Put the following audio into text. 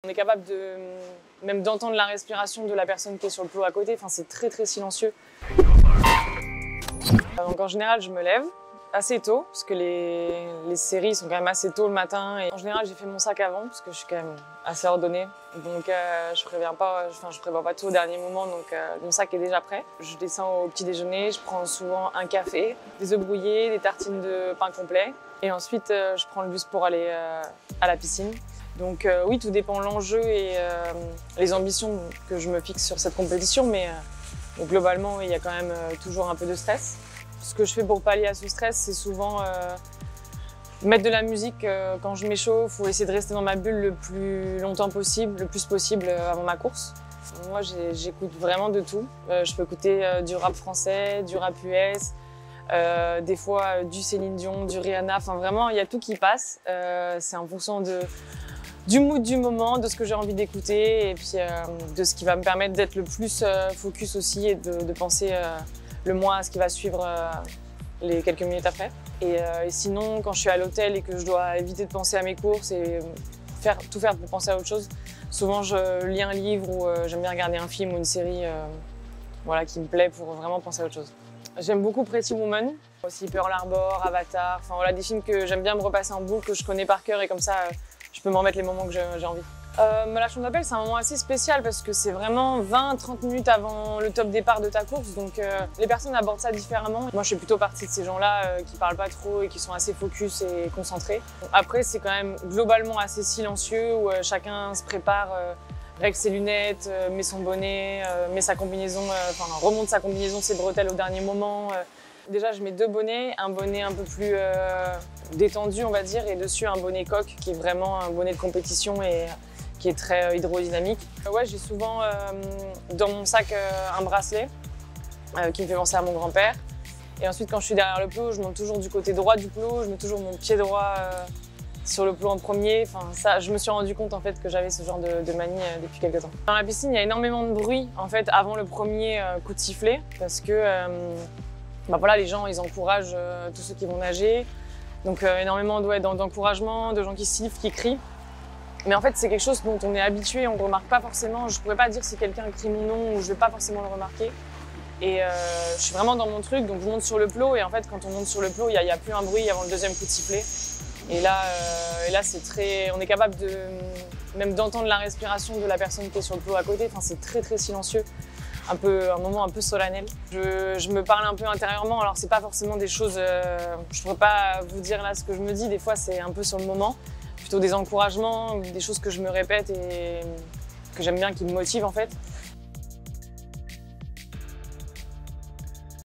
On est capable même d'entendre la respiration de la personne qui est sur le plot à côté. Enfin, c'est très très silencieux. Donc en général, je me lève assez tôt parce que les séries sont quand même assez tôt le matin. Et en général, j'ai fait mon sac avant parce que je suis quand même assez ordonnée. Donc je prévois pas tout au dernier moment. Donc mon sac est déjà prêt. Je descends au petit déjeuner. Je prends souvent un café, des œufs brouillés, des tartines de pain complet. Et ensuite, je prends le bus pour aller à la piscine. Donc oui, tout dépend de l'enjeu et les ambitions que je me fixe sur cette compétition, mais globalement, il y a quand même toujours un peu de stress. Ce que je fais pour pallier à ce stress, c'est souvent mettre de la musique quand je m'échauffe ou essayer de rester dans ma bulle le plus longtemps possible, le plus possible avant ma course. Moi, j'écoute vraiment de tout. Je peux écouter du rap français, du rap US, des fois du Céline Dion, du Rihanna, enfin vraiment, il y a tout qui passe. C'est en fonction du mood du moment, de ce que j'ai envie d'écouter et puis de ce qui va me permettre d'être le plus focus aussi et de penser le moins à ce qui va suivre les quelques minutes après. Et sinon, quand je suis à l'hôtel et que je dois éviter de penser à mes courses et tout faire pour penser à autre chose, souvent je lis un livre ou j'aime bien regarder un film ou une série voilà, qui me plaît pour vraiment penser à autre chose. J'aime beaucoup Pretty Woman, aussi Pearl Harbor, Avatar, enfin voilà, des films que j'aime bien me repasser en boucle, que je connais par cœur et comme ça je peux m'en mettre les moments que j'ai envie. La chambre d'appel, c'est un moment assez spécial parce que c'est vraiment 20-30 minutes avant le top départ de ta course, donc les personnes abordent ça différemment. Moi, je suis plutôt partie de ces gens-là qui parlent pas trop et qui sont assez focus et concentrés. Après, c'est quand même globalement assez silencieux où chacun se prépare, règle ses lunettes, met son bonnet, met sa combinaison, remonte sa combinaison, ses bretelles au dernier moment. Déjà, je mets deux bonnets, un bonnet un peu plus détendu, on va dire, et dessus un bonnet coque qui est vraiment un bonnet de compétition et qui est très hydrodynamique. Ouais, j'ai souvent dans mon sac un bracelet qui me fait penser à mon grand-père. Et ensuite, quand je suis derrière le plot, je monte toujours du côté droit du plot, je mets toujours mon pied droit sur le plot en premier. Enfin, ça, je me suis rendu compte en fait que j'avais ce genre de manie depuis quelques temps. Dans la piscine, il y a énormément de bruit en fait avant le premier coup de sifflet parce que voilà, les gens ils encouragent tous ceux qui vont nager. Donc énormément d'encouragement, de gens qui sifflent, qui crient. Mais en fait, c'est quelque chose dont on est habitué, on ne remarque pas forcément. Je ne pourrais pas dire si quelqu'un crie mon nom ou je ne vais pas forcément le remarquer. Et je suis vraiment dans mon truc, donc je monte sur le plot. Et en fait, quand on monte sur le plot, il n'y a plus un bruit avant le deuxième coup de sifflet. Et là c'est très, on est capable même d'entendre la respiration de la personne qui est sur le plot à côté. Enfin, c'est très très silencieux, un moment un peu solennel. Je me parle un peu intérieurement. Alors, c'est pas forcément des choses. Je pourrais pas vous dire là ce que je me dis. Des fois, c'est un peu sur le moment. Plutôt des encouragements, des choses que je me répète et que j'aime bien, qui me motivent en fait.